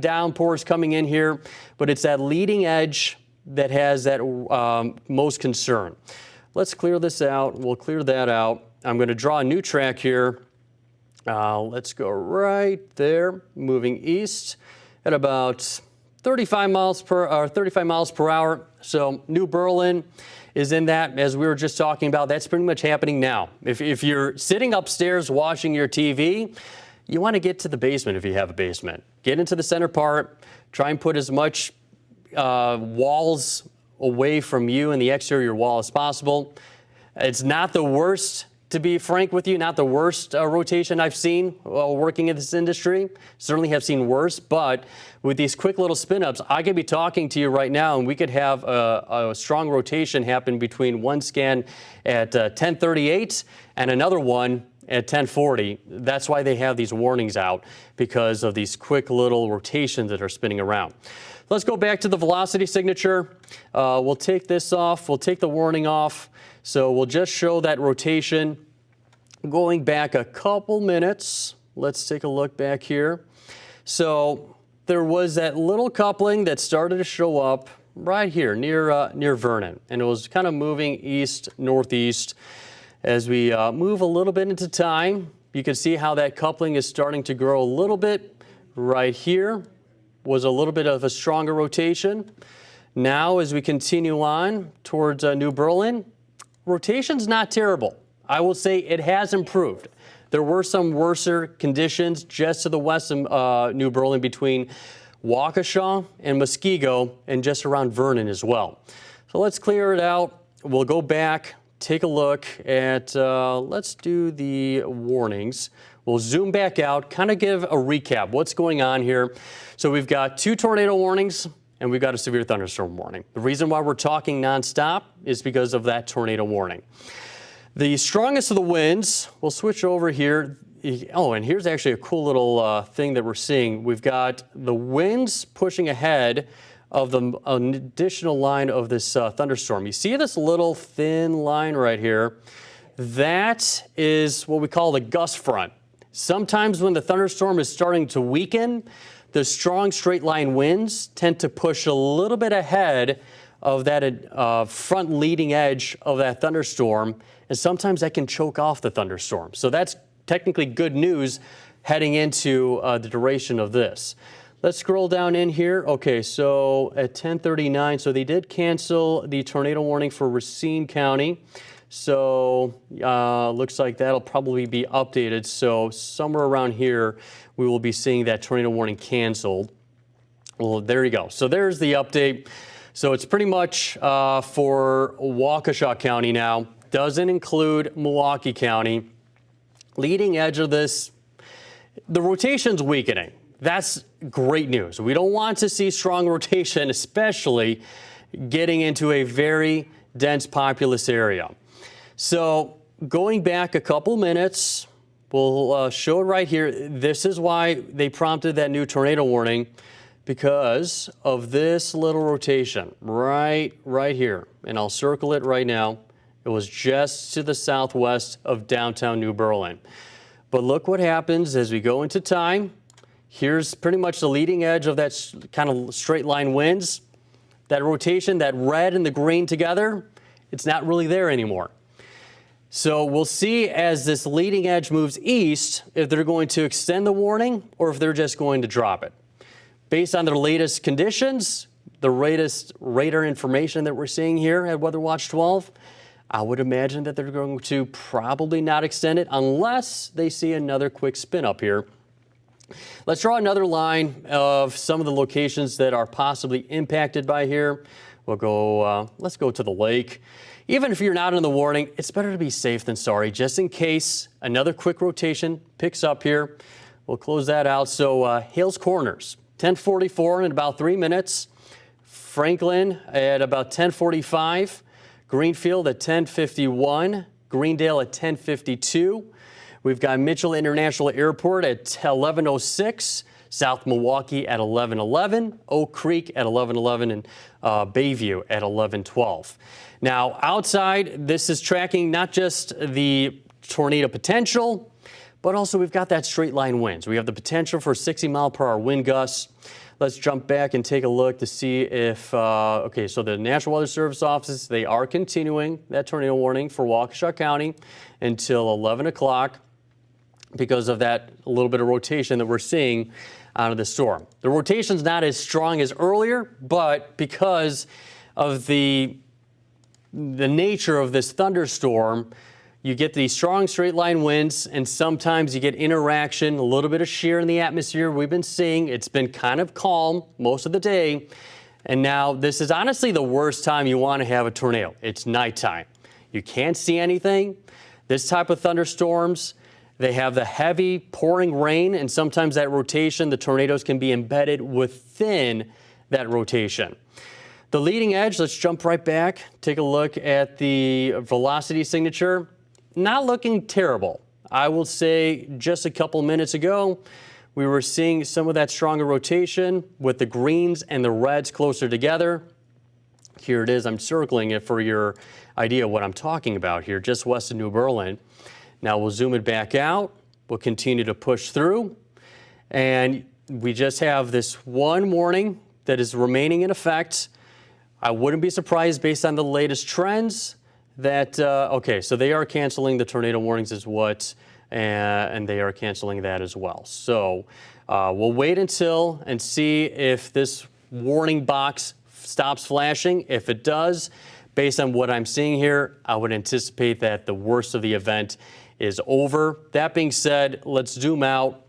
downpours coming in here, but it's that leading edge that has that most concern. Let's clear this out. We'll clear that out. I'm going to draw a new track here. Let's go right there, moving east at about 35 miles per hour. So New Berlin is in that, as we were just talking about. That's pretty much happening now. If you're sitting upstairs watching your TV, you want to get to the basement if you have a basement. Get into the center part. Try and put as much walls away from you and the exterior wall as possible. It's not the worst, to be frank with you, not the worst rotation I've seen while working in this industry. Certainly have seen worse, but with these quick little spin-ups, I could be talking to you right now and we could have a strong rotation happen between one scan at 1038 and another one at 1040. That's why they have these warnings out, because of these quick little rotations that are spinning around. Let's go back to the velocity signature. We'll take this off. We'll take the warning off. So we'll just show that rotation going back a couple minutes. Let's take a look back here. So there was that little coupling that started to show up right here near Vernon, and it was kind of moving east northeast. As we move a little bit into time, you can see how that coupling is starting to grow a little bit. Right here was a little bit of a stronger rotation. Now, as we continue on towards New Berlin, rotation's not terrible. I will say it has improved. There were some worser conditions just to the west of New Berlin between Waukesha and Muskego and just around Vernon as well. So let's clear it out. We'll go back, take a look at, let's do the warnings. We'll zoom back out, kind of give a recap what's going on here. So we've got 2 tornado warnings and we've got a severe thunderstorm warning. The reason why we're talking nonstop is because of that tornado warning. The strongest of the winds, we'll switch over here. Oh, and here's actually a cool little thing that we're seeing. We've got the winds pushing ahead of the additional line of this thunderstorm. You see this little thin line right here? That is what we call the gust front. Sometimes when the thunderstorm is starting to weaken, the strong straight line winds tend to push a little bit ahead of that front leading edge of that thunderstorm, and sometimes that can choke off the thunderstorm. So that's technically good news heading into the duration of this. Let's scroll down in here. Okay, so at 10:39, so they did cancel the tornado warning for Racine County. So looks like that'll probably be updated. So somewhere around here, we will be seeing that tornado warning canceled. Well, there you go. So there's the update. So it's pretty much for Waukesha County now. Doesn't include Milwaukee County. Leading edge of this, the rotation's weakening. That's great news. We don't want to see strong rotation, especially getting into a very dense populous area. So going back a couple minutes, we'll show it right here. This is why they prompted that new tornado warning, because of this little rotation right here. And I'll circle it right now. It was just to the southwest of downtown New Berlin. But look what happens as we go into time. Here's pretty much the leading edge of that kind of straight line winds. That rotation, that red and the green together, it's not really there anymore. So we'll see as this leading edge moves east if they're going to extend the warning or if they're just going to drop it. Based on their latest conditions, the latest radar information that we're seeing here at Weather Watch 12, I would imagine that they're going to probably not extend it unless they see another quick spin up here. Let's draw another line of some of the locations that are possibly impacted by here. We'll go, let's go to the lake. Even if you're not in the warning, it's better to be safe than sorry, just in case another quick rotation picks up here. We'll close that out. So Hales Corners, 10:44 in about 3 minutes. Franklin at about 10:45. Greenfield at 10:51. Greendale at 10:52. We've got Mitchell International Airport at 11:06. South Milwaukee at 11:11. Oak Creek at 11:11. And Bayview at 11:12. Now, outside, this is tracking not just the tornado potential, but also we've got that straight line winds. We have the potential for 60-mile-per-hour wind gusts. Let's jump back and take a look to see if, okay, so the National Weather Service offices, they are continuing that tornado warning for Waukesha County until 11 o'clock because of that little bit of rotation that we're seeing out of the storm. The rotation's not as strong as earlier, but because of the nature of this thunderstorm, you get these strong straight line winds, and sometimes you get interaction, a little bit of shear in the atmosphere. We've been seeing it's been kind of calm most of the day, and now this is honestly the worst time you want to have a tornado. It's nighttime. You can't see anything. This type of thunderstorms, they have the heavy pouring rain, and sometimes that rotation, the tornadoes can be embedded within that rotation. The leading edge, let's jump right back, take a look at the velocity signature. Not looking terrible. I will say just a couple minutes ago, we were seeing some of that stronger rotation with the greens and the reds closer together. Here it is. I'm circling it for your idea of what I'm talking about here, just west of New Berlin. Now we'll zoom it back out. We'll continue to push through. And we just have this one warning that is remaining in effect. I wouldn't be surprised based on the latest trends that, okay, so they are canceling the tornado warnings is what, and they are canceling that as well. So we'll wait until and see if this warning box stops flashing. If it does, based on what I'm seeing here, I would anticipate that the worst of the event is over. That being said, let's zoom out.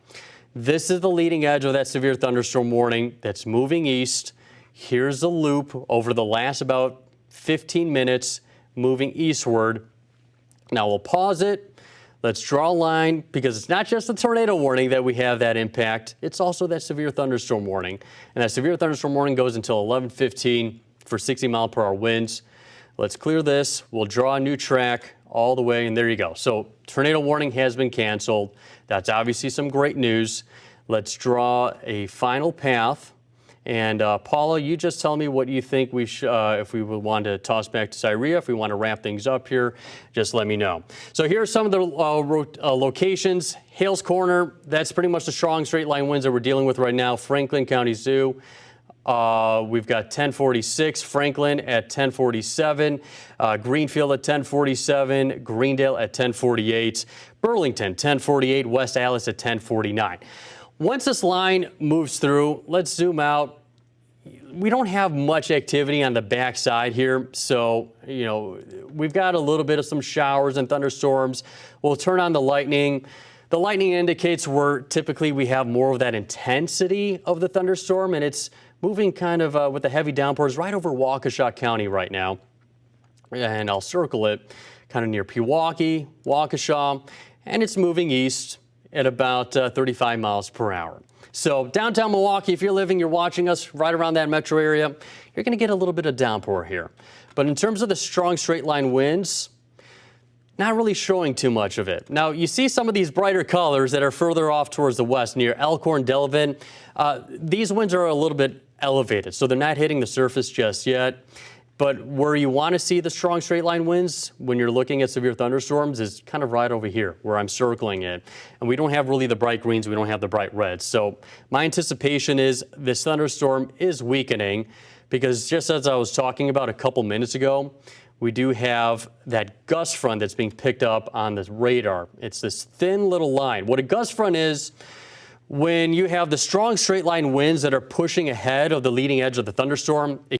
This is the leading edge of that severe thunderstorm warning that's moving east. Here's the loop over the last about 15 minutes moving eastward. Now we'll pause it. Let's draw a line because it's not just the tornado warning that we have that impact. It's also that severe thunderstorm warning. And that severe thunderstorm warning goes until 11:15 for 60-mile-per-hour winds. Let's clear this. We'll draw a new track all the way, and there you go. So tornado warning has been canceled. That's obviously some great news. Let's draw a final path. And Paula, you just tell me what you think we should, if we would want to toss back to Syria, if we want to wrap things up here, just let me know. So here are some of the locations. Hales Corner, that's pretty much the strong straight line winds that we're dealing with right now. Franklin County Zoo, we've got 1046, Franklin at 1047, Greenfield at 1047, Greendale at 1048, Burlington 1048, West Allis at 1049. Once this line moves through, let's zoom out. We don't have much activity on the backside here, so, you know, we've got a little bit of some showers and thunderstorms. We'll turn on the lightning. The lightning indicates typically we have more of that intensity of the thunderstorm, and it's moving kind of with the heavy downpours right over Waukesha County right now. And I'll circle it kind of near Pewaukee, Waukesha, and it's moving east at about 35 miles per hour. So downtown Milwaukee, if you're watching us right around that metro area, you're going to get a little bit of downpour here. But in terms of the strong straight line winds, not really showing too much of it. Now, you see some of these brighter colors that are further off towards the west near Elkhorn, Delavan. These winds are a little bit elevated, so they're not hitting the surface just yet. But where you want to see the strong straight line winds when you're looking at severe thunderstorms is kind of right over here where I'm circling it. And we don't have really the bright greens, we don't have the bright reds. So my anticipation is this thunderstorm is weakening because just as I was talking about a couple minutes ago, we do have that gust front that's being picked up on the radar. It's this thin little line. What a gust front is, when you have the strong straight line winds that are pushing ahead of the leading edge of the thunderstorm,